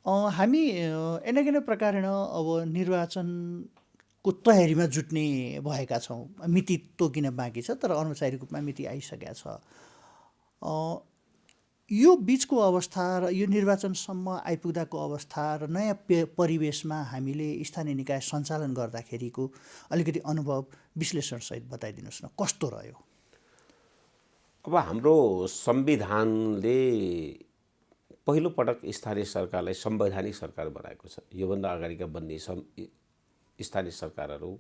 हामी एनगेन प्रकारेण अब निर्वाचनको तयारीमा जुट्ने भएका छौँ। मिति तोकिन बाँकी छ, तर अनौपचारिक रूपमा मिति आइसकेको छ। यो बिचको अवस्था र यो निर्वाचनसम्म आइपुग्दाको अवस्था र नयाँ परिवेशमा हामीले स्थानीय निकाय सञ्चालन गर्दाखेरिको अलिकति अनुभव विश्लेषणसहित बताइदिनुहोस् न, कस्तो रह्यो? अब हाम्रो संविधानले पहिलो पटक स्थानीय सरकारलाई संवैधानिक सरकार बनाएको छ। योभन्दा अगाडिका बन्ने स्थानीय सरकारहरू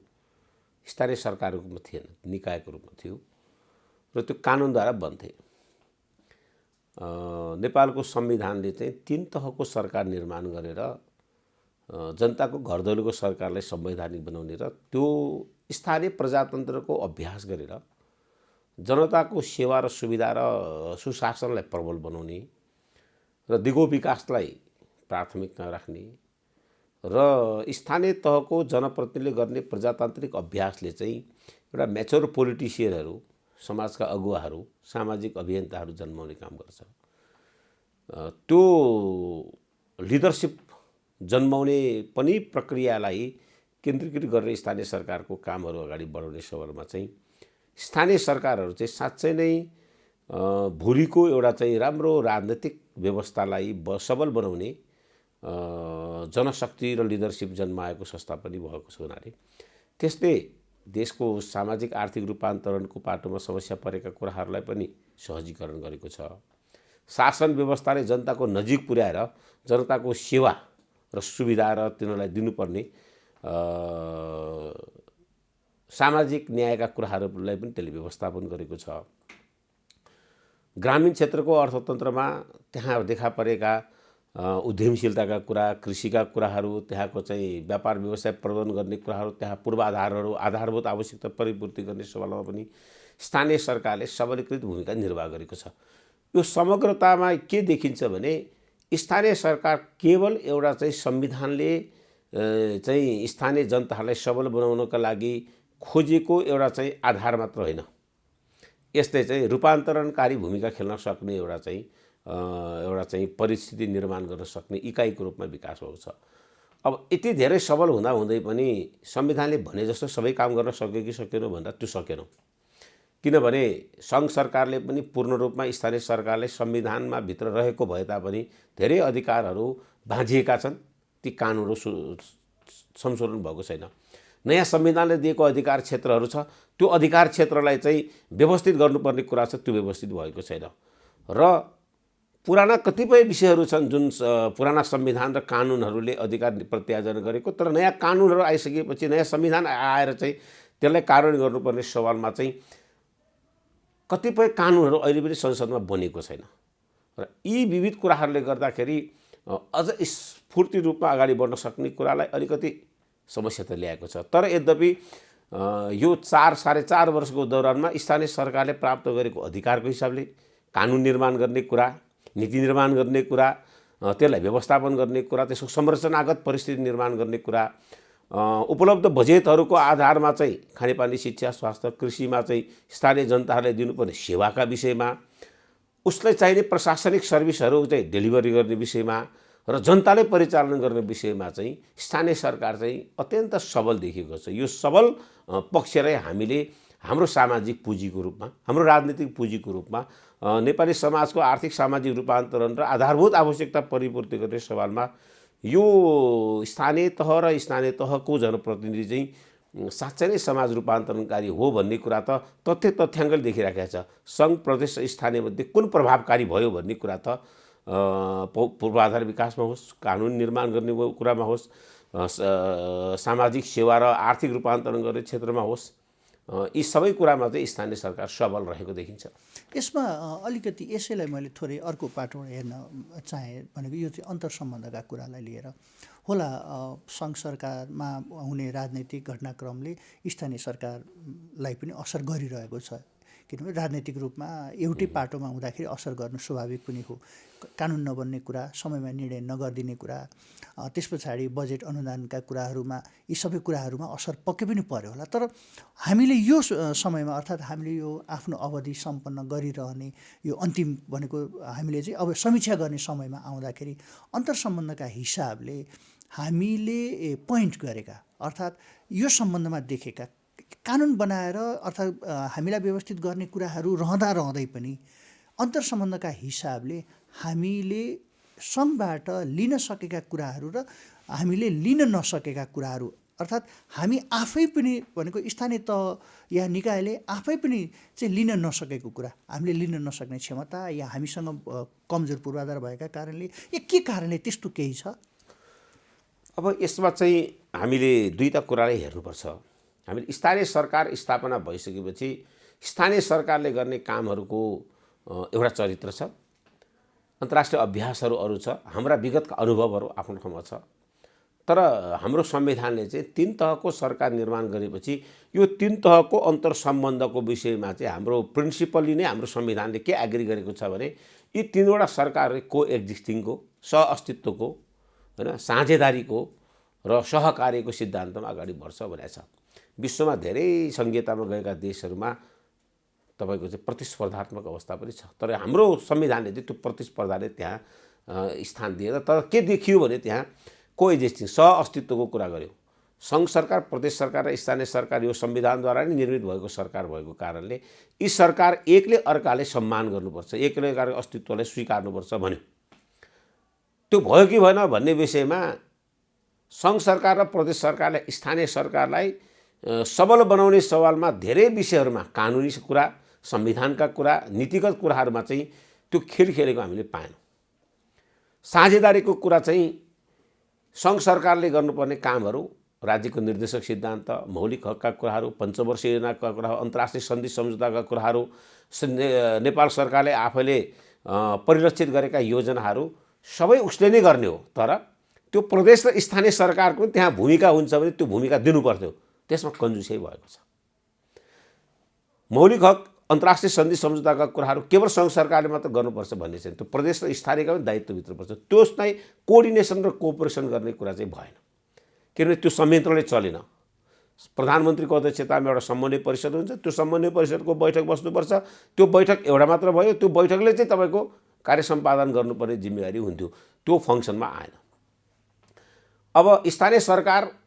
स्थानीय सरकारको रूपमा थिएन, निकायको रूपमा थियो र त्यो कानुनद्वारा बन्थे। नेपालको संविधानले चाहिँ 3 तहको सरकार निर्माण गरेर जनताको घरदैलोको सरकारलाई संवैधानिक बनाउने र त्यो स्थानीय प्रजातन्त्रको अभ्यास गरेर जनताको सेवा र सुविधा र सुशासनलाई प्रबल बनाउने र दिगो विकासलाई प्राथमिकता राख्ने र स्थानीय तहको जनप्रतिनिधिले गर्ने प्रजातान्त्रिक अभ्यासले चाहिँ एउटा म्याच्योर पोलिटिसियनहरू, समाजका अगुवाहरू, सामाजिक अभियन्ताहरू जन्माउने काम गर्छ। त्यो लिडरसिप जन्माउने पनि प्रक्रियालाई केन्द्रीकृत गरेर स्थानीय सरकारको कामहरू अगाडि बढाउने सवालमा चाहिँ स्थानीय सरकारहरू चाहिँ साँच्चै नै भोलिको एउटा चाहिँ राम्रो राजनीतिक व्यवस्थालाई सबल बनाउने जनशक्ति र लिडरसिप जन्माएको संस्था पनि भएको छ हुनाले त्यसले देशको सामाजिक आर्थिक रूपान्तरणको पाटोमा समस्या परेका कुराहरूलाई पनि सहजीकरण गरेको छ। शासन व्यवस्थाले जनताको नजिक पुर्याएर जनताको सेवा र सुविधा र तिनीहरूलाई दिनुपर्ने सामाजिक न्यायका कुराहरूलाई पनि त्यसले व्यवस्थापन गरेको छ। ग्रामीण क्षेत्रको अर्थतन्त्रमा त्यहाँ देखा परेका उद्यमशीलताका कुरा, कृषिका कुराहरू, त्यहाँको चाहिँ व्यापार व्यवसाय प्रबन्धन गर्ने कुराहरू, त्यहाँ पूर्वाधारहरू, आधारभूत आवश्यकता परिपूर्ति गर्ने सवालमा पनि स्थानीय सरकारले सबलीकृत भूमिका निर्वाह गरेको छ। यो समग्रतामा के देखिन्छ भने स्थानीय सरकार केवल एउटा चाहिँ संविधानले चाहिँ स्थानीय जनताहरूलाई सबल बनाउनका लागि खोजेको एउटा चाहिँ आधार मात्र होइन, यसले चाहिँ रूपान्तरणकारी भूमिका खेल्न सक्ने एउटा चाहिँ परिस्थिति निर्माण गर्न सक्ने इकाइको रूपमा विकास भएको छ। अब यति धेरै सबल हुँदै पनि संविधानले भने जस्तो सबै काम गर्न सक्यो कि सकेन भन्दा त्यो सकेन। किनभने सङ्घ सरकारले पनि पूर्ण रूपमा स्थानीय सरकारले संविधानमा भित्र रहेको भए तापनि धेरै अधिकारहरू बाँझिएका छन्, ती कानुनहरू संशोधन भएको छैन। नयाँ संविधानले दिएको अधिकार क्षेत्रहरू छ, त्यो अधिकार क्षेत्रलाई चाहिँ व्यवस्थित गर्नुपर्ने कुरा छ, त्यो व्यवस्थित भएको छैन। र पुराना कतिपय विषयहरू छन् जुन पुराना संविधान र कानुनहरूले अधिकार प्रत्यार्जन गरेको, तर नयाँ कानुनहरू आइसकेपछि नयाँ संविधान आएर चाहिँ त्यसलाई कार्यान्वयन गर्नुपर्ने सवालमा चाहिँ कतिपय कानुनहरू अहिले पनि संसदमा बनेको छैन र यी विविध कुराहरूले गर्दाखेरि अझ स्फूर्ति रूपमा अगाडि बढ्न सक्ने कुरालाई अलिकति समस्या त ल्याएको छ। तर यद्यपि यो 4.5 वर्षको दौरानमा स्थानीय सरकारले प्राप्त गरेको अधिकारको हिसाबले कानुन निर्माण गर्ने कुरा, नीति निर्माण गर्ने कुरा, त्यसलाई व्यवस्थापन गर्ने कुरा, त्यसको संरचनागत परिस्थिति निर्माण गर्ने कुरा, उपलब्ध बजेटहरूको आधारमा चाहिँ खानेपानी, शिक्षा, स्वास्थ्य, कृषिमा चाहिँ स्थानीय जनताहरूले दिनुपर्ने सेवाका विषयमा, उसलाई चाहिने प्रशासनिक सर्भिसहरू चाहिँ डेलिभरी गर्ने विषयमा र जनताले परिचालन गर्ने विषयमा चाहिँ स्थानीय सरकार चाहिँ अत्यन्त सबल देखिएको छ। यो सबल पक्षलाई हामीले हाम्रो सामाजिक पुँजीको रूपमा, हाम्रो राजनीतिक पुँजीको रूपमा नेपाली समाजको आर्थिक सामाजिक रूपान्तरण र आधारभूत आवश्यकता परिपूर्ति गर्ने सवालमा यो स्थानीय तह र स्थानीय तहको जनप्रतिनिधि चाहिँ साँच्चै नै समाज रूपान्तरणकारी हो भन्ने कुरा त तथ्याङ्कले देखिराखेको छ। सङ्घ, प्रदेश, स्थानीय मध्ये कुन प्रभावकारी भयो भन्ने कुरा त पूर्वाधार विकासमा होस्, कानुन निर्माण गर्ने कुरामा होस्, सामाजिक सेवा र आर्थिक रूपान्तरण गर्ने क्षेत्रमा होस्, यी सबै कुरामा चाहिँ स्थानीय सरकार सबल रहेको देखिन्छ। यसमा अलिकति यसैलाई मैले थोरै अर्को पाटो हेर्न चाहेँ भनेको यो चाहिँ अन्तर्सम्बन्धका कुरालाई लिएर होला। सङ्घ सरकारमा हुने राजनैतिक घटनाक्रमले स्थानीय सरकारलाई पनि असर गरिरहेको छ, किनभने राजनैतिक रूपमा एउटै पाटोमा हुँदाखेरि असर गर्नु स्वाभाविक पनि हो। कानुन नबन्ने कुरा, समयमा निर्णय नगरिदिने कुरा, त्यस पछाडि बजेट अनुदानका कुराहरूमा, यी सबै कुराहरूमा असर पक्कै पनि पर्यो होला। तर हामीले यो समयमा अर्थात् हामीले यो आफ्नो अवधि सम्पन्न गरिरहने यो अन्तिम भनेको हामीले चाहिँ अब समीक्षा गर्ने समयमा आउँदाखेरि अन्तर्सम्बन्धका हिसाबले हामीले पोइन्ट गरेका अर्थात् यो सम्बन्धमा देखेका कानुन बनाएर अर्थात् हामीलाई व्यवस्थित गर्ने कुराहरू रहँदै पनि अन्तर्सम्बन्धका हिसाबले हामीले सङ्घबाट लिन सकेका कुराहरू र हामीले लिन नसकेका कुराहरू अर्थात् हामी आफै पनि भनेको स्थानीय तह या निकायले आफै पनि चाहिँ लिन नसकेको कुरा, हामीले लिन नसक्ने क्षमता या हामीसँग कमजोर पूर्वाधार भएका कारणले या के कारणले त्यस्तो केही छ? अब यसमा चाहिँ हामीले दुईटा कुरालाई हेर्नुपर्छ। हामीले स्थानीय सरकार स्थापना भइसकेपछि स्थानीय सरकारले गर्ने कामहरूको एउटा चरित्र छ, अन्तर्राष्ट्रिय अभ्यासहरू अरू छ, हाम्रा विगतका अनुभवहरू आफ्नो ठाउँमा छ। तर हाम्रो संविधानले चाहिँ तीन तहको सरकार निर्माण गरेपछि यो तीन तहको अन्तर्सम्बन्धको विषयमा चाहिँ हाम्रो प्रिन्सिपल्ली नै हाम्रो संविधानले के एग्री गरेको छ भने यी तीनवटा सरकार को एक्जिस्टिङको, सहअस्तित्वको, हैन, साझेदारीको र सहकार्यको सिद्धान्तमा अगाडि बढ्छ भनेको छ। विश्वमा धेरै संघीयतामा गएका देशहरूमा तपाईको चाहिँ प्रतिस्पर्धात्मक अवस्था पनि छ, तर हाम्रो संविधानले चाहिँ त्यो प्रतिस्पर्धाले त्यहाँ स्थान दिएर तर के देखियो भने त्यहाँ कोएक्जिस्टिङ सहअस्तित्वको कुरा गर्यो। सङ्घ सरकार, प्रदेश सरकार र स्थानीय सरकार यो संविधानद्वारा नै निर्मित भएको सरकार भएको कारणले यी सरकार एकले अर्काले सम्मान गर्नुपर्छ, एकले अर्काको अस्तित्वलाई स्वीकार्नुपर्छ भन्यो। त्यो भयो कि भएन भन्ने विषयमा सङ्घ सरकार र प्रदेश सरकारले स्थानीय सरकारलाई सबल बनाउने सवालमा धेरै विषयहरूमा कानुनी कुरा, संविधानका कुरा, नीतिगत कुराहरूमा चाहिँ त्यो खेल खेलेको हामीले पाएनौँ। साझेदारीको कुरा चाहिँ सङ्घ सरकारले गर्नुपर्ने कामहरू, राज्यको निर्देशक सिद्धान्त, मौलिक हकका कुराहरू, पञ्चवर्षीय योजनाका कुराहरू, अन्तर्राष्ट्रिय सन्धि सम्झौताका कुराहरू, नेपाल सरकारले आफैले परिलक्षित गरेका योजनाहरू सबै उसले नै गर्ने हो। तर त्यो प्रदेश र स्थानीय सरकारको त्यहाँ भूमिका हुन्छ भने त्यो भूमिका दिनुपर्थ्यो, त्यसमा कन्जुसै भएको छ। मौलिक हक, अन्तर्राष्ट्रिय सन्धि सम्झौताका कुराहरू केवल सङ्घ सरकारले मात्र गर्नुपर्छ भन्ने छैन, त्यो प्रदेश र स्थानीयका पनि दायित्वभित्र पर्छ। त्यो चाहिँ कोअर्डिनेसन र कोअपरेसन गर्ने कुरा चाहिँ भएन, किनभने त्यो संयन्त्रले चलेन। प्रधानमन्त्रीको अध्यक्षतामा एउटा समन्वय परिषद हुन्छ, त्यो समन्वय परिषदको बैठक बस्नुपर्छ, त्यो बैठक एउटा मात्र भयो, त्यो बैठकले चाहिँ तपाईँको कार्य सम्पादन गर्नुपर्ने जिम्मेवारी हुन्थ्यो, त्यो फङ्सनमा आएन। अब स्थानीय सरकार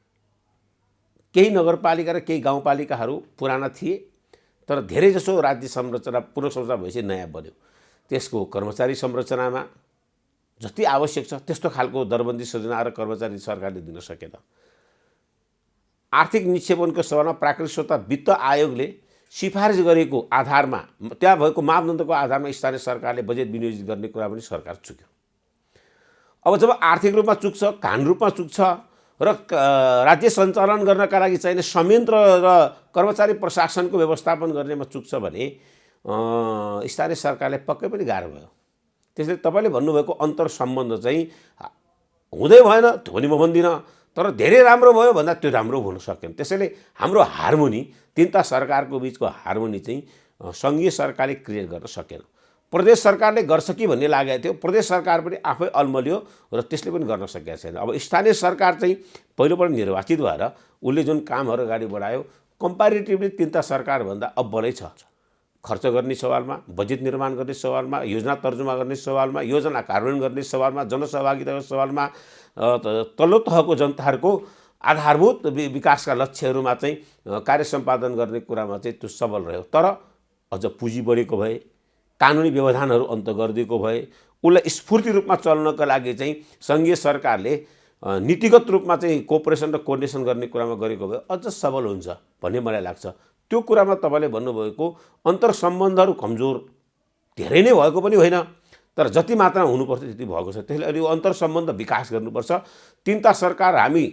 केही नगरपालिका र केही गाउँपालिकाहरू पुराना थिए, तर धेरैजसो राज्य संरचना पुनर्संरचना भएपछि नयाँ बन्यो। त्यसको कर्मचारी संरचनामा जति आवश्यक छ त्यस्तो खालको दरबन्दी सृजना र कर्मचारी सरकारले दिन सकेन। आर्थिक निक्षेपनको सवालमा प्राकृतिक स्रोत वित्त आयोगले सिफारिस गरेको आधारमा, त्यहाँ भएको मापदण्डको आधारमा स्थानीय सरकारले बजेट विनियोजित गर्ने कुरा पनि सरकार चुक्यो। अब जब आर्थिक रूपमा चुक्छ, कानुनी रूपमा चुक्छ र राज्य सञ्चालन गर्नका लागि चाहिने संयन्त्र र कर्मचारी प्रशासनको व्यवस्थापन गर्नेमा चुक्छ भने स्थानीय सरकारले पक्कै पनि गाह्रो भयो। त्यसले तपाईँले भन्नुभएको अन्तर्सम्बन्ध चाहिँ हुँदै भएन त्यो पनि म भन्दिनँ, तर धेरै राम्रो भयो भन्दा त्यो राम्रो हुन सकेन। त्यसैले हाम्रो हार्मोनी, तीनटा सरकारको बिचको हार्मोनी चाहिँ सङ्घीय सरकारले क्रिएट गर्न सकेन। प्रदेश सरकारले गर्छ कि भन्ने लागेको थियो, प्रदेश सरकार पनि आफै अल्मलियो र त्यसले पनि गर्न सकेको छैन। अब स्थानीय सरकार चाहिँ पहिलोपल्ट निर्वाचित भएर उसले जुन कामहरू अगाडि बढायो कम्पेरिटिभली तीनटा सरकारभन्दा अब्बलै छ। खर्च गर्ने सवालमा, बजेट निर्माण गर्ने सवालमा, योजना तर्जुमा गर्ने सवालमा, योजना कार्यान्वयन गर्ने सवालमा, जनसहभागिताको सवालमा, तल्लो तहको जनताहरूको आधारभूत विकासका लक्ष्यहरूमा चाहिँ कार्य सम्पादन गर्ने कुरामा चाहिँ त्यो सबल रह्यो। तर अझ पुँजी बढेको भए, कानुनी व्यवधानहरू अन्त गरिदिएको भए, उसलाई स्फूर्ति रूपमा चल्नको लागि चाहिँ सङ्घीय सरकारले नीतिगत रूपमा चाहिँ कोअपरेसन र कोअर्डिनेसन गर्ने कुरामा गरेको भए अझ सबल हुन्छ भन्ने मलाई लाग्छ। त्यो कुरामा तपाईँले भन्नुभएको अन्तर्सम्बन्धहरू कमजोर धेरै नै भएको पनि होइन, तर जति मात्रामा हुनुपर्छ त्यति भएको छ। त्यसले अहिले अन्तर्सम्बन्ध विकास गर्नुपर्छ। तीनटा सरकार हामी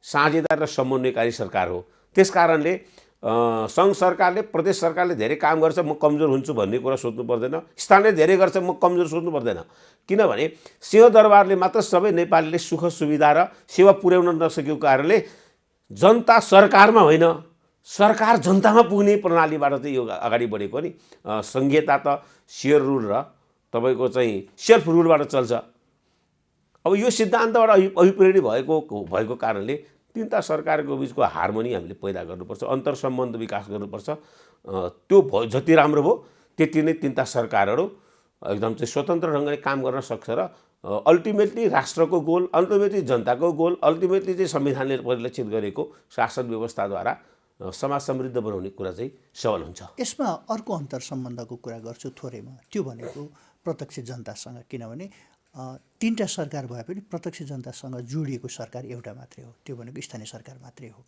साझेदार र समन्वयकारी सरकार हो, त्यस कारणले सङ्घ सरकारले, प्रदेश सरकारले धेरै काम गर्छ म कमजोर हुन्छु भन्ने कुरा सोच्नु पर्दैन, स्थानीय धेरै गर्छ म कमजोर सोच्नु पर्दैन। किनभने सिंहदरबारले मात्र सबै नेपालीले सुख सुविधा र सेवा पुर्याउन नसकेको कारणले जनता सरकारमा होइन सरकार जनतामा पुग्ने प्रणालीबाट चाहिँ यो अगाडि बढेको नि। संहिता त सेयर रुल र तपाईँको चाहिँ सेल्फ रुलबाट चल्छ। अब यो सिद्धान्तबाट अभिप्रेरित भएको कारणले तिनवटा सरकारको बिचको हार्मोनी हामीले पैदा गर्नुपर्छ, अन्तर्सम्बन्ध विकास गर्नुपर्छ। त्यो जति राम्रो भयो त्यति नै तिनवटा सरकारहरू एकदम चाहिँ स्वतन्त्र ढङ्गले काम गर्न सक्छ र अल्टिमेटली राष्ट्रको गोल, अल्टिमेटली जनताको गोल, अल्टिमेटली चाहिँ संविधानले परिलक्षित गरेको शासन व्यवस्थाद्वारा समाज समृद्ध बनाउने कुरा चाहिँ सवाल हुन्छ। यसमा अर्को अन्तर्सम्बन्धको कुरा गर्छु थोरैमा, त्यो भनेको प्रत्यक्ष जनतासँग। किनभने तीनटा सरकार भए पनि प्रत्यक्ष जनतासँग जोडिएको सरकार एउटा मात्रै हो, त्यो भनेको स्थानीय सरकार मात्रै हो।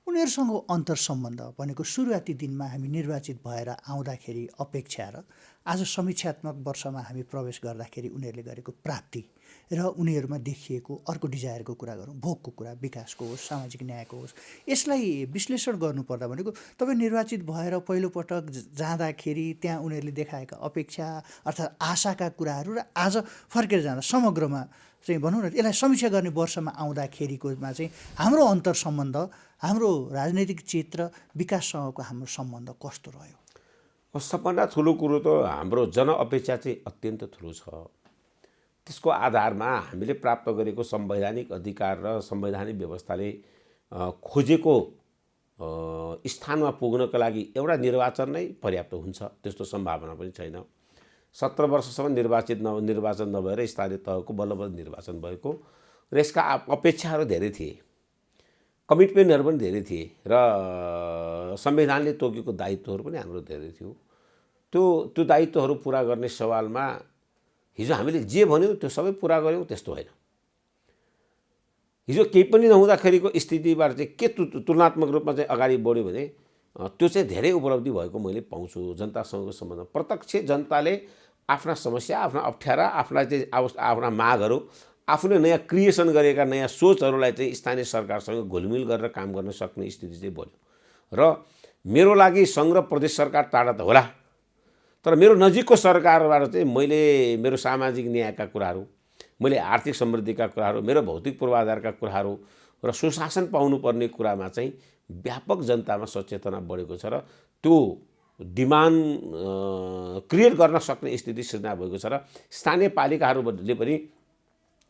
उनीहरूसँग अन्तर्सम्बन्ध भनेको सुरुवाती दिनमा हामी निर्वाचित भएर आउँदाखेरि अपेक्षा र आज समीक्षात्मक वर्षमा हामी प्रवेश गर्दाखेरि उनीहरूले गरेको प्राप्ति र उनीहरूमा देखिएको अर्को डिजायरको कुरा गरौँ, भोगको कुरा, विकासको होस्, सामाजिक न्यायको होस्, यसलाई विश्लेषण गर्नुपर्दा भनेको तपाईँ निर्वाचित भएर पहिलोपटक जाँदाखेरि त्यहाँ उनीहरूले देखाएका अपेक्षा अर्थात् आशाका कुराहरू र आज फर्केर जाँदा समग्रमा चाहिँ भनौँ न यसलाई समीक्षा गर्ने वर्षमा आउँदाखेरिकोमा चाहिँ हाम्रो अन्तर्सम्बन्ध, हाम्रो राजनैतिक क्षेत्र विकाससँगको हाम्रो सम्बन्ध कस्तो रह्यो? सबभन्दा ठुलो कुरो त हाम्रो जनअपेक्षा चाहिँ अत्यन्त ठुलो छ। त्यसको आधारमा हामीले प्राप्त गरेको संवैधानिक अधिकार र संवैधानिक व्यवस्थाले खोजेको स्थानमा पुग्नका लागि एउटा निर्वाचन नै पर्याप्त हुन्छ, त्यस्तो सम्भावना पनि छैन। 17 वर्षसम्म निर्वाचन नभएर स्थानीय तहको बल्ल बल्ल निर्वाचन भएको र यसका अपेक्षाहरू धेरै थिए, कमिटमेन्टहरू पनि धेरै थिए र संविधानले तोकेको दायित्वहरू पनि हाम्रो धेरै थियो। त्यो दायित्वहरू पुरा गर्ने सवालमा हिजो हामीले जे भन्यौँ त्यो सबै पुरा गऱ्यौँ त्यस्तो होइन। हिजो केही पनि नहुँदाखेरिको स्थितिबाट चाहिँ के तुलनात्मक रूपमा चाहिँ अगाडि बढ्यो भने त्यो चाहिँ धेरै उपलब्धि भएको मैले पाउँछु। जनतासँगको सम्बन्ध, प्रत्यक्ष जनताले आफ्ना समस्या, आफ्ना अप्ठ्यारा, आफ्ना चाहिँ आफ्ना मागहरू, आफूले नयाँ क्रिएसन गरेका नयाँ सोचहरूलाई चाहिँ स्थानीय सरकारसँग घुलमिल गरेर काम गर्न सक्ने स्थिति चाहिँ बन्यो। र मेरो लागि सङ्घ र प्रदेश सरकार टाढा त होला, तर मेरो नजिकको सरकारबाट चाहिँ मैले मेरो सामाजिक न्यायका कुराहरू, मैले आर्थिक समृद्धिका कुराहरू, मेरो भौतिक पूर्वाधारका कुराहरू र सुशासन पाउनुपर्ने कुरामा चाहिँ व्यापक जनतामा सचेतना बढेको छ र त्यो डिमान्ड क्रिएट गर्न सक्ने स्थिति सृजना भएको छ र स्थानीय पालिकाहरूले पनि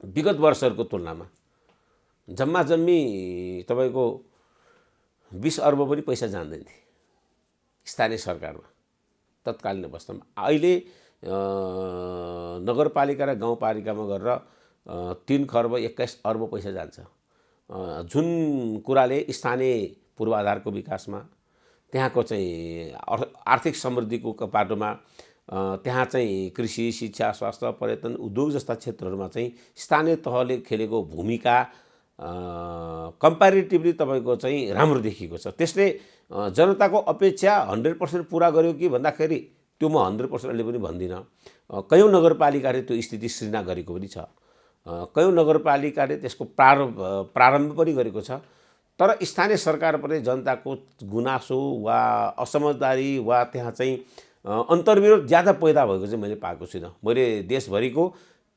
विगत वर्षहरूको तुलनामा जम्मा जम्मी तपाईँको 20 अर्ब पनि पैसा जान्दैन थिए स्थानीय सरकारमा तत्कालीन अवस्थामा। अहिले नगरपालिका र गाउँपालिकामा गरेर 3 खर्ब 21 अर्ब पैसा जान्छ, जुन कुराले स्थानीय पूर्वाधारको विकासमा, त्यहाँको चाहिँ आर्थिक समृद्धिको बाटोमा, त्यहाँ चाहिँ कृषि, शिक्षा, स्वास्थ्य, पर्यटन, उद्योग जस्ता क्षेत्रहरूमा चाहिँ स्थानीय तहले खेलेको भूमिका कम्प्यारिटिभली तपाईँको चाहिँ राम्रो देखिएको छ। त्यसले जनताको अपेक्षा 100% पुरा गर्यो कि भन्दाखेरि त्यो म 100% अहिले पनि भन्दिनँ। कयौँ नगरपालिकाले त्यो स्थिति सृजना गरेको पनि छ, कयौँ नगरपालिकाले त्यसको प्रारम्भ पनि गरेको छ। तर स्थानीय सरकार पनि जनताको गुनासो वा असमझदारी वा त्यहाँ चाहिँ अन्तर्विरोध ज्यादा पैदा भएको चाहिँ मैले पाएको छुइनँ। मैले देशभरिको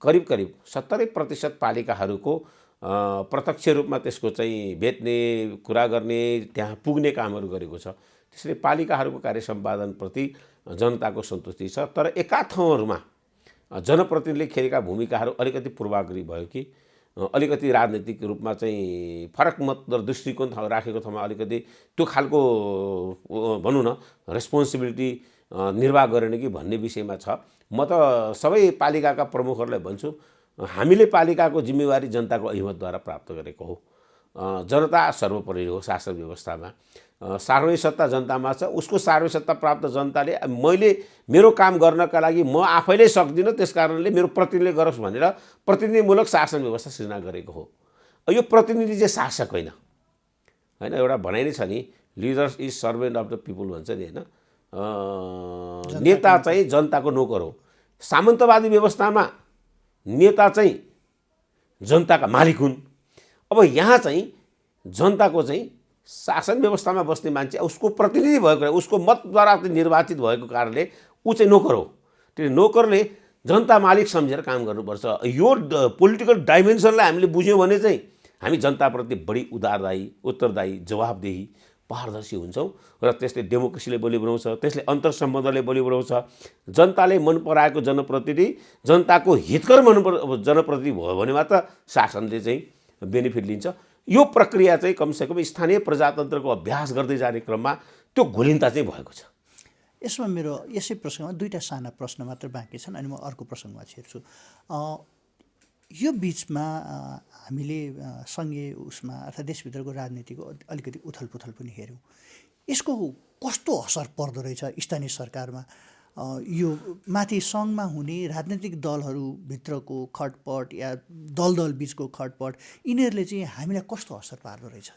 करिब 70% पालिकाहरूको प्रत्यक्ष रूपमा त्यसको चाहिँ भेट्ने, कुरा गर्ने, त्यहाँ पुग्ने कामहरू गरेको छ। त्यसले पालिकाहरूको कार्य सम्पादनप्रति जनताको सन्तुष्टि छ। तर एका ठाउँहरूमा जनप्रतिनिधिले खेलेका भूमिकाहरू अलिकति पूर्वाग्रही भयो कि अलिकति राजनीतिक रूपमा चाहिँ फरक मत र दृष्टिकोण राखेको ठाउँमा अलिकति त्यो खालको भनौँ न रेस्पोन्सिबिलिटी निर्वाह गरेन कि भन्ने विषयमा छ। म त सबै पालिकाका प्रमुखहरूलाई भन्छु, हामीले पालिकाको जिम्मेवारी जनताको अहिमतद्वारा प्राप्त गरेको हो। जनता सर्वोपरि हो शासन व्यवस्थामा, सार्वजनिक सत्ता जनतामा छ। उसको सार्वजनिक सत्ता प्राप्त जनताले मैले मेरो काम गर्नका लागि म आफैले सक्दिनँ, त्यसकारणले मेरो प्रतिनिधिले गरोस् भनेर प्रतिनिधिमूलक शासन व्यवस्था सृजना गरेको हो। यो प्रतिनिधि चाहिँ शासक होइन, एउटा भनाइ नै छ नि, leaders is servant of the people भन्छ नि होइन। नेता चाहिँ जनताको नोकर हो। सामन्तवादी व्यवस्थामा नेता चाहिँ जनताका मालिक हुन्। अब यहाँ चाहिँ जनताको चाहिँ शासन व्यवस्थामा बस्ने मान्छे उसको प्रतिनिधि भएको, उसको मतद्वारा निर्वाचित भएको कारणले ऊ चाहिँ नोकर हो। त्यो नोकरले जनता मालिक सम्झेर काम गर्नुपर्छ। यो पोलिटिकल डाइमेन्सनलाई हामीले बुझ्यौँ भने चाहिँ हामी जनताप्रति बढी उत्तरदायी, जवाबदेही पारदर्शी हुन्छौँ र त्यसले डेमोक्रेसीले बलि बनाउँछ, त्यसले अन्तर्सम्बन्धले बलि बनाउँछ। जनताले मन पराएको जनप्रतिनिधि, जनताको हितकर जनप्रतिनिधि भयो भने मात्र शासनले चाहिँ बेनिफिट लिन्छ। यो प्रक्रिया चाहिँ कमसेकम स्थानीय प्रजातन्त्रको अभ्यास गर्दै जाने क्रममा त्यो घुलिन्ता चाहिँ भएको छ। यसमा मेरो यसै प्रसङ्गमा दुईवटा साना प्रश्न मात्र बाँकी छन्, अनि म अर्को प्रसङ्गमा छिर्छु। यो बिचमा हामीले सङ्घीय उसमा अर्थात् देशभित्रको राजनीतिको अलिकति उथलपुथल पनि हेऱ्यौँ। यसको कस्तो असर पर्दो रहेछ स्थानीय सरकारमा? यो माथि सङ्घमा हुने राजनीतिक दलहरूभित्रको खटपट या दल बिचको खटपट, यिनीहरूले चाहिँ हामीलाई कस्तो असर पार्दो रहेछ?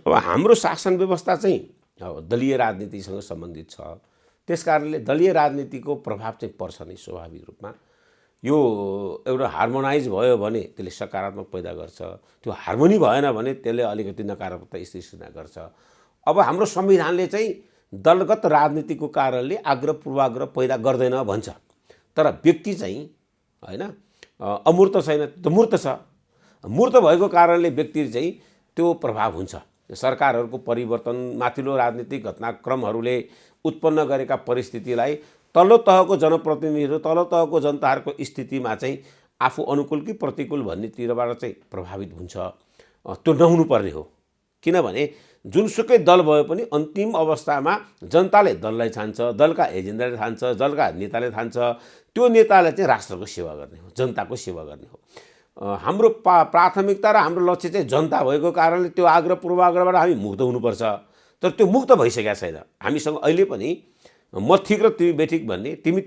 अब हाम्रो शासन व्यवस्था चाहिँ दलीय राजनीतिसँग सम्बन्धित छ। त्यस कारणले दलीय राजनीतिको प्रभाव चाहिँ पर्छ नै स्वाभाविक रूपमा। यो एउटा हार्मोनाइज भयो भने त्यसले सकारात्मक पैदा गर्छ, त्यो हार्मोनी भएन भने त्यसले अलिकति नकारात्मकता स्थिति सृजना गर्छ। अब हाम्रो संविधानले चाहिँ दलगत राजनीतिको कारणले आग्रह पूर्वाग्रह पैदा गर्दैन भन्छ, तर व्यक्ति चाहिँ होइन अमूर्त छैन, त्यो मूर्त छ। मूर्त भएको कारणले व्यक्ति चाहिँ त्यो प्रभाव हुन्छ। सरकारहरूको परिवर्तन, माथिल्लो राजनीतिक घटनाक्रमहरूले उत्पन्न गरेका परिस्थितिलाई तल्लो तहको जनप्रतिनिधिहरू, तल्लो तहको जनताहरूको स्थितिमा चाहिँ आफू अनुकूल कि प्रतिकूल भन्नेतिरबाट चाहिँ प्रभावित हुन्छ। त्यो नहुनुपर्ने हो, किनभने जुनसुकै दल भए पनि अन्तिम अवस्थामा जनताले दललाई छान्छ, दलका एजेन्डाले छान्छ, दलका नेताले छान्छ। त्यो नेताले चाहिँ राष्ट्रको सेवा गर्ने हो, जनताको सेवा गर्ने हो। हाम्रो प्राथमिकता र हाम्रो लक्ष्य चाहिँ जनता भएको कारणले त्यो आग्रह पूर्वाग्रहबाट हामी मुक्त हुनुपर्छ। तर त्यो मुक्त भइसकेका छैन। हामीसँग अहिले पनि म ठिक र तिमी बेठिक भन्ने, तिमी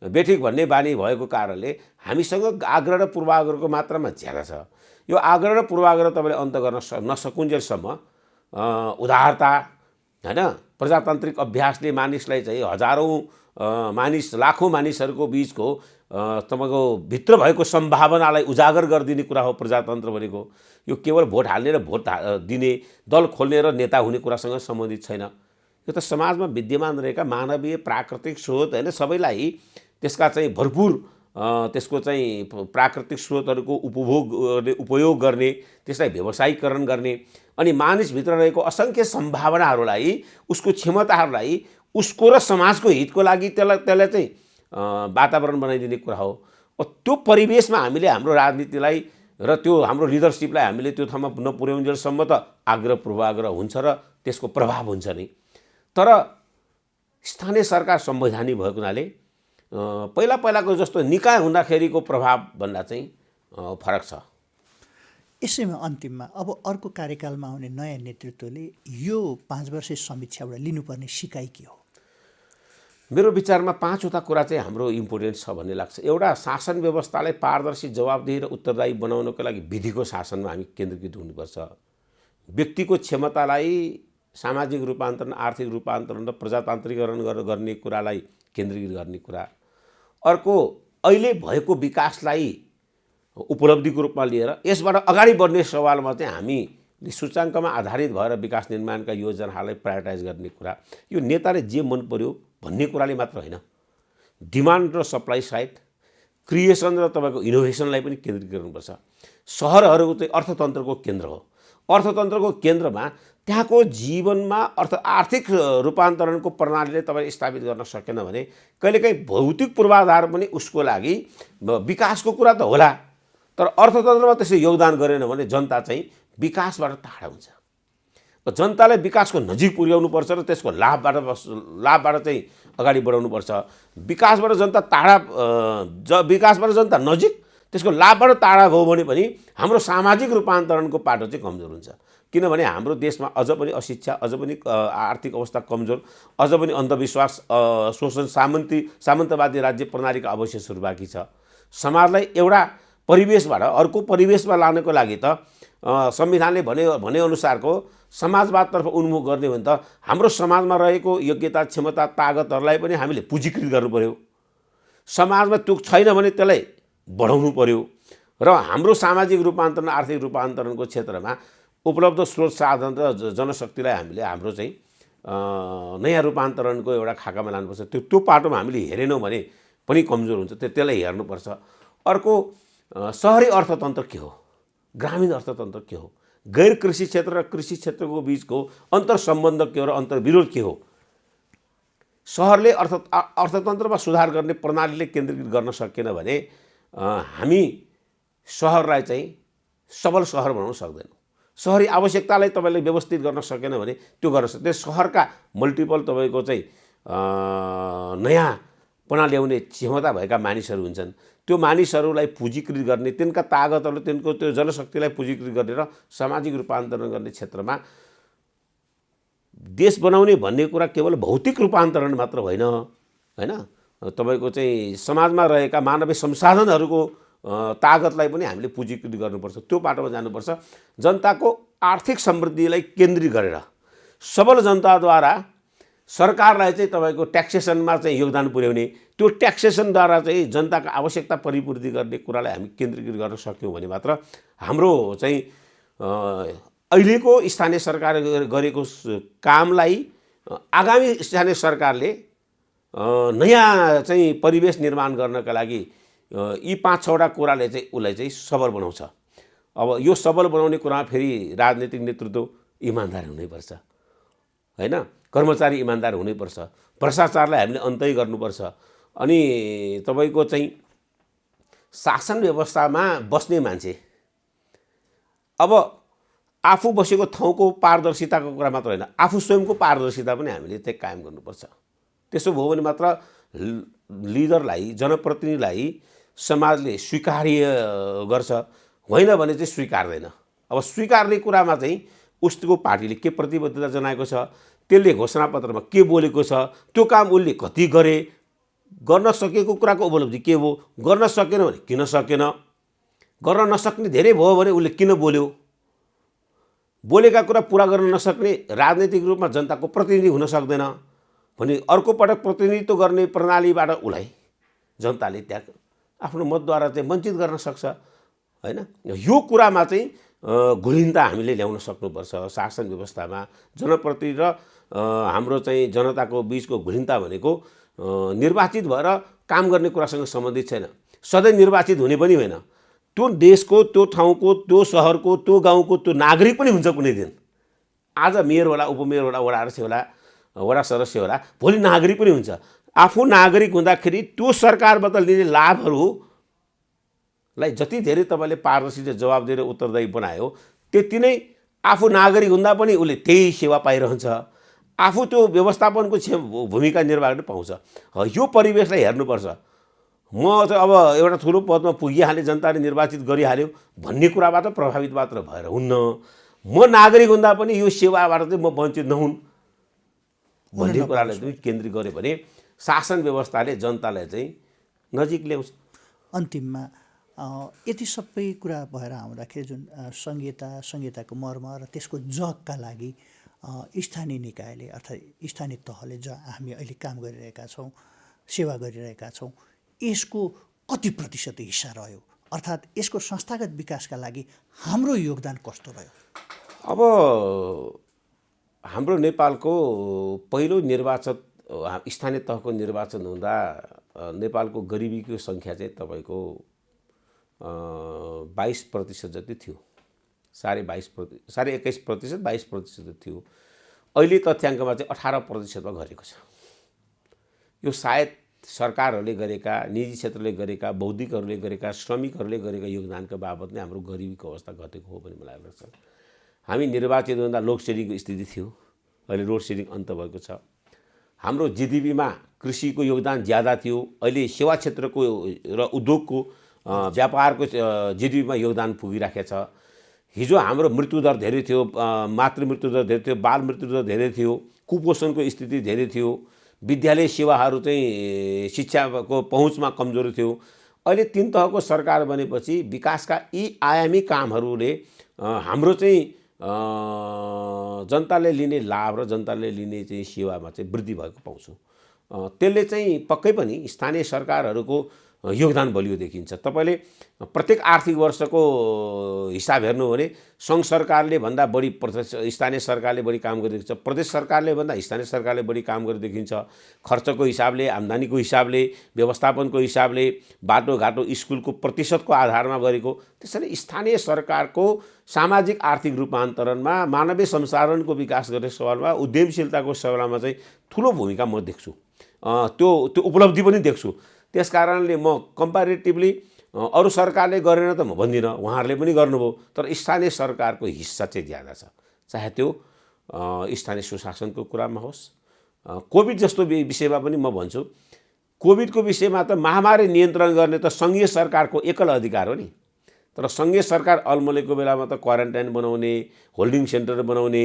बेठिक भन्ने बानी भएको कारणले हामीसँग आग्रह र पूर्वाग्रहको मात्रामा ज्यादा छ। यो आग्रह र पूर्वाग्रह तपाईँले अन्त गर्न नसकुन्जेलसम्म उदारता होइन, प्रजातान्त्रिक अभ्यासले मानिसलाई चाहिँ हजारौँ मानिस, लाखौँ मानिसहरूको बिचको तपाईँको भित्र भएको सम्भावनालाई उजागर गरिदिने कुरा हो प्रजातन्त्र भनेको। यो केवल भोट हाल्ने र भोट दिने, दल खोल्ने र नेता हुने कुरासँग सम्बन्धित छैन। यो त समाजमा विद्यमान रहेका मानवीय प्राकृतिक स्रोत होइन, सबैलाई त्यसका चाहिँ भरपुर त्यसको चाहिँ प्राकृतिक स्रोतहरूको उपयोग गर्ने, त्यसलाई व्यवसायीकरण गर्ने, अनि मानिसभित्र रहेको असङ्ख्य सम्भावनाहरूलाई, उसको क्षमताहरूलाई उसको र समाजको हितको लागि त्यसलाई चाहिँ वातावरण बनाइदिने कुरा हो। त्यो परिवेशमा हामीले हाम्रो राजनीतिलाई र त्यो हाम्रो लिडरसिपलाई हामीले त्यो ठाउँमा नपुर्याउन्जेलसम्म त आग्रह पूर्वाग्रह हुन्छ र त्यसको प्रभाव हुन्छ नै। तर स्थानीय सरकार संवैधानिक भएको हुनाले पहिलाको जस्तो निकाय हुँदाखेरिको प्रभाव भन्दा चाहिँ फरक छ। यसैमा अन्तिममा अब अर्को कार्यकालमा आउने नयाँ नेतृत्वले यो 5 वर्षे समीक्षाबाट लिनुपर्ने सिकाइ के हो? मेरो विचारमा 5वटा कुरा चाहिँ हाम्रो इम्पोर्टेन्ट छ भन्ने लाग्छ। एउटा, शासन व्यवस्थालाई पारदर्शी, जवाबदेही र उत्तरदायी बनाउनको लागि विधिको शासनमा हामी केन्द्रीकृत हुनुपर्छ। व्यक्तिको क्षमतालाई सामाजिक रूपान्तरण, आर्थिक रूपान्तरण र प्रजातान्त्रिकरण गर्ने कुरालाई केन्द्रीकृत गर्ने कुरा। अर्को, अहिले भएको विकासलाई उपलब्धिको रूपमा लिएर यसबाट अगाडि बढ्ने सवालमा चाहिँ हामीले सूचाङ्कमा आधारित भएर विकास निर्माणका योजनाहरूलाई प्रायोरिटाइज गर्ने कुरा। यो नेताले जे मन पर्यो भन्ने कुराले मात्र होइन, डिमान्ड र सप्लाई साइड, क्रिएसन र तपाईँको इनोभेसनलाई पनि केन्द्रित गर्नुपर्छ। सहरहरू चाहिँ अर्थतन्त्रको केन्द्र हो। अर्थतन्त्रको केन्द्रमा त्यहाँको जीवनमा आर्थिक रूपान्तरणको प्रणालीले तपाईँ स्थापित गर्न सकेन भने कहिलेकाहीँ भौतिक पूर्वाधार पनि उसको लागि विकासको कुरा त होला, तर अर्थतन्त्रमा त्यसले योगदान गरेन भने जनता चाहिँ विकासबाट टाढा हुन्छ। जनतालाई विकासको नजिक पुर्याउनुपर्छ र त्यसको लाभबाट चाहिँ अगाडि बढाउनुपर्छ। विकासबाट जनता टाढा, विकासबाट जनता नजिक, त्यसको लाभबाट टाढा गयो भने पनि हाम्रो सामाजिक रूपान्तरणको पाटो चाहिँ कमजोर हुन्छ। किनभने हाम्रो देशमा अझ पनि अशिक्षा, अझ पनि आर्थिक अवस्था कमजोर, अझ पनि अन्धविश्वास, शोषण, सामन्तवादी राज्य प्रणालीका अवशेषहरू बाँकी छ। समाजलाई एउटा परिवेशबाट अर्को परिवेशमा लानको लागि त संविधानले भने अनुसारको समाजवादतर्फ उन्मुख गर्ने हो भने त हाम्रो समाजमा रहेको योग्यता, क्षमता, तागतहरूलाई पनि हामीले पुँजीकृत गर्नु पर्यो। समाजमा त्यो छैन भने त्यसलाई बढाउनु पर्यो र हाम्रो सामाजिक रूपान्तरण, आर्थिक रूपान्तरणको क्षेत्रमा उपलब्ध स्रोत, साधन र जनशक्तिलाई हामीले हाम्रो चाहिँ नयाँ रूपान्तरणको एउटा खाकामा लानुपर्छ। त्यो पाटोमा हामीले हेरेनौँ भने पनि कमजोर हुन्छ, त्यसलाई हेर्नुपर्छ। अर्को, सहरी अर्थतन्त्र के हो, ग्रामीण अर्थतन्त्र के हो, गैर कृषि क्षेत्र र कृषि क्षेत्रको बीचको अन्तर्सम्बन्ध के हो र अन्तर्विरोध के हो? सहरले अर्थतन्त्रमा सुधार गर्ने प्रणालीले केन्द्रीकृत गर्न सकेन भने हामी सहरलाई चाहिँ सबल सहर बनाउन सक्दैनौँ। सहरी आवश्यकतालाई तपाईँले व्यवस्थित गर्न सकेन भने त्यो गर्न सक्दैन। सहरका मल्टिपल तपाईँको चाहिँ नयाँपना ल्याउने क्षमता भएका मानिसहरू हुन्छन्। त्यो मानिसहरूलाई पुँजीकृत गर्ने, तिनका तागतहरू, तिनको त्यो जनशक्तिलाई पुँजीकृत गर्ने र सामाजिक रूपान्तरण गर्ने क्षेत्रमा देश बनाउने भन्ने कुरा केवल भौतिक रूपान्तरण मात्र होइन, हैन? तपाईँको चाहिँ समाजमा रहेका मानवीय संसाधनहरूको तागतलाई पनि हामीले पुँजीकृत गर्नुपर्छ। त्यो बाटोमा जानुपर्छ। जनताको आर्थिक समृद्धिलाई केन्द्रित गरेर सबल जनताद्वारा सरकारलाई चाहिँ तपाईँको ट्याक्सेसनमा चाहिँ योगदान पुर्याउने, त्यो ट्याक्सेसनद्वारा चाहिँ जनताको आवश्यकता परिपूर्ति गर्ने कुरालाई हामी केन्द्रीकृत गर्न सक्यौँ भने मात्र हाम्रो चाहिँ अहिलेको स्थानीय सरकार गरेको कामलाई आगामी स्थानीय सरकारले नयाँ चाहिँ परिवेश निर्माण गर्नका लागि यी 5-6वटा कुराले चाहिँ उसलाई चाहिँ सबल बनाउँछ। अब यो सबल बनाउने कुरामा फेरि राजनीतिक नेतृत्व इमान्दार हुनैपर्छ, हैन? कर्मचारी इमान्दार हुनैपर्छ। भ्रष्टाचारलाई हामीले अन्तै गर्नुपर्छ। अनि तपाईँको चाहिँ शासन व्यवस्थामा बस्ने मान्छे अब आफू बसेको ठाउँको पारदर्शिताको कुरा मात्र होइन, आफू स्वयंको पारदर्शिता पनि हामीले चाहिँ कायम गर्नुपर्छ। त्यसो भयो भने मात्र लिडरलाई, जनप्रतिनिधिलाई समाजले स्वीकार्य गर्छ, होइन भने चाहिँ स्वीकार्दैन। अब स्वीकार्ने कुरामा चाहिँ उसको पार्टीले के प्रतिबद्धता जनाएको छ, त्यसले घोषणापत्रमा के बोलेको छ, त्यो काम उसले कति गरे, गर्न सकेको कुराको उपलब्धि के हो, गर्न सकेन भने किन सकेन, गर्न नसक्ने धेरै भयो भने उसले किन बोल्यो, बोलेका कुरा पुरा गर्न नसक्ने राजनैतिक रूपमा जनताको प्रतिनिधि हुन सक्दैन भने अर्को पटक प्रतिनिधित्व गर्ने प्रणालीबाट उसलाई जनताले त्यहाँ आफ्नो मतद्वारा चाहिँ वञ्चित गर्न सक्छ, हैन? यो कुरामा चाहिँ घुलिनता हामीले ल्याउन सक्नुपर्छ। शासन व्यवस्थामा जनप्रतिनिधि र हाम्रो चाहिँ जनताको बीचको घुलिनता भनेको निर्वाचित भएर काम गर्ने कुरासँग सम्बन्धित छैन। सधैँ निर्वाचित हुने पनि होइन। त्यो देशको, त्यो ठाउँको, त्यो सहरको, त्यो गाउँको त्यो नागरिक पनि हुन्छ कुनै दिन। आज मेयर होला, उपमेयर होला, वडा अध्यक्ष होला, वडा सदस्य होला, भोलि नागरिक पनि हुन्छ। आफू नागरिक हुँदाखेरि त्यो सरकारबाट लिने लाभहरूलाई जति धेरै तपाईँले पारदर्शी र जवाबदेही र उत्तरदायी बनायो, त्यति नै आफू नागरिक हुँदा पनि उसले त्यही सेवा पाइरहन्छ। आफू त्यो व्यवस्थापनको भूमिका निर्वाह गर्न पाउँछ। यो परिवेशलाई हेर्नुपर्छ। म चाहिँ अब एउटा ठुलो पदमा पुगिहालेँ, जनताले निर्वाचित गरिहाल्यो भन्ने कुराबाट प्रभावित मात्र भएर हुन्न। म नागरिक हुँदा पनि यो सेवाबाट चाहिँ म वञ्चित नहुन् भन्ने कुरालाई चाहिँ केन्द्रित गऱ्यो भने शासन व्यवस्थाले जनतालाई चाहिँ नजिक ल्याउँछ। अन्तिममा यति सबै कुरा भएर आउँदाखेरि जुन संहिताको मर्म र त्यसको जगका लागि स्थानीय निकायले अर्थात् स्थानीय तहले हामी अहिले काम गरिरहेका छौँ, सेवा गरिरहेका छौँ, यसको कति प्रतिशत हिस्सा रह्यो, अर्थात् यसको संस्थागत विकासका लागि हाम्रो योगदान कस्तो रह्यो? अब हाम्रो नेपालको पहिलो निर्वाचन, स्थानीय तहको निर्वाचन हुँदा नेपालको गरिबीको सङ्ख्या चाहिँ तपाईँको 22% जति थियो। 21% 22% थियो। अहिले तथ्याङ्कमा चाहिँ 18%मा घटेको छ। यो सायद सरकारहरूले गरेका, निजी क्षेत्रले गरेका, बौद्धिकहरूले गरेका, श्रमिकहरूले गरेका योगदानका बाबत नै हाम्रो गरिबीको अवस्था घटेको हो भन्ने मलाई लाग्छ। हामी निर्वाचित हुँदा लोड सेडिङको स्थिति थियो, अहिले लोड सेडिङ अन्त भएको छ। हाम्रो जिडिपीमा कृषिको योगदान ज्यादा थियो, अहिले सेवा क्षेत्रको र उद्योगको व्यापारको जिडिपीमा योगदान पुगिराखेको छ। हिजो हाम्रो मृत्युदर धेरै थियो, मातृ मृत्युदर धेरै थियो, बाल मृत्युदर धेरै थियो, कुपोषणको स्थिति धेरै थियो, विद्यालय सेवाहरू चाहिँ शिक्षाको पहुँचमा कमजोरी थियो। अहिले 3 तहको सरकार बनेपछि विकासका यी आयामी कामहरूले हाम्रो चाहिँ जनताले लिने लाभ र जनताले लिने चाहिँ सेवामा चाहिँ वृद्धि भएको पाउँछु। त्यसले चाहिँ पक्कै पनि स्थानीय सरकारहरूको योगदान बलियो देखिन्छ। तपाईँले प्रत्येक आर्थिक वर्षको हिसाब हेर्नु हो भने सङ्घ सरकारले भन्दा बढी स्थानीय सरकारले बढी काम गरेको छ, प्रदेश सरकारले भन्दा स्थानीय सरकारले बढी काम गरेको देखिन्छ। खर्चको हिसाबले, आम्दानीको हिसाबले, व्यवस्थापनको हिसाबले, बाटोघाटो स्कुलको प्रतिशतको आधारमा गरेको। त्यसैले स्थानीय सरकारको सामाजिक आर्थिक रूपान्तरणमा, मानवीय संसाधनको विकास गर्ने सवालमा, उद्यमशीलताको सवालमा चाहिँ ठुलो भूमिका म देख्छु। त्यो उपलब्धि पनि देख्छु। त्यस कारणले म कम्प्यारेटिभली अरू सरकारले गरेन त म भन्दिनँ, उहाँहरूले पनि गर्नुभयो, तर स्थानीय सरकारको हिस्सा चाहिँ ज्यादा छ। चाहे त्यो स्थानीय सुशासनको कुरामा होस्, कोभिड जस्तो विषयमा पनि म भन्छु। कोभिडको विषयमा त महामारी नियन्त्रण गर्ने त सङ्घीय सरकारको एकल अधिकार हो नि, तर सङ्घीय सरकार अल्मलेको बेलामा त क्वारेन्टाइन बनाउने, होल्डिङ सेन्टर बनाउने,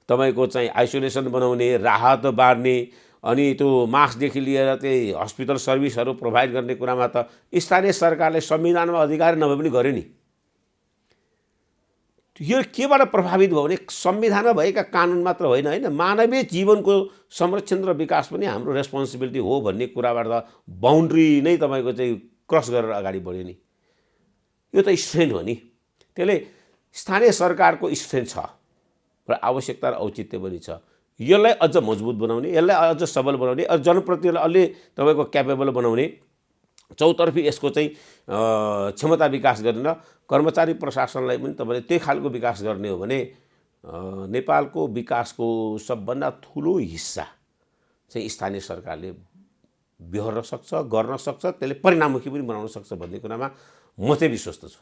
तपाईँको चाहिँ आइसोलेसन बनाउने, राहत बाँड्ने, अनि त्यो मास्कदेखि लिएर त्यही हस्पिटल सर्भिसहरू प्रोभाइड गर्ने कुरामा त स्थानीय सरकारले संविधानमा अधिकार नभए पनि गर्यो नि। यो केबाट प्रभावित भयो भने संविधानमा भएका कानुन मात्र होइन, मानवीय जीवनको संरक्षण र विकास पनि हाम्रो रेस्पोन्सिबिलिटी हो भन्ने कुराबाट त बाउन्ड्री नै तपाईँको चाहिँ क्रस गरेर अगाडि बढ्यो नि। यो त स्ट्रेन्थ हो नि। त्यसले स्थानीय सरकारको स्ट्रेन्थ छ र आवश्यकता र औचित्य पनि छ। यसलाई अझ मजबुत बनाउने, यसलाई अझ सबल बनाउने, जनप्रतिनिधिलाई अलि तपाईँको क्यापेबल बनाउने, चौतर्फी यसको चाहिँ क्षमता विकास गरेर कर्मचारी प्रशासनलाई पनि तपाईँले त्यही खालको विकास गर्ने हो भने नेपालको विकासको सबभन्दा ठुलो हिस्सा चाहिँ स्थानीय सरकारले बिहोर्न सक्छ, गर्न सक्छ, त्यसले परिणाममुखी पनि बनाउन सक्छ भन्ने कुरामा म चाहिँ विश्वस्त छु।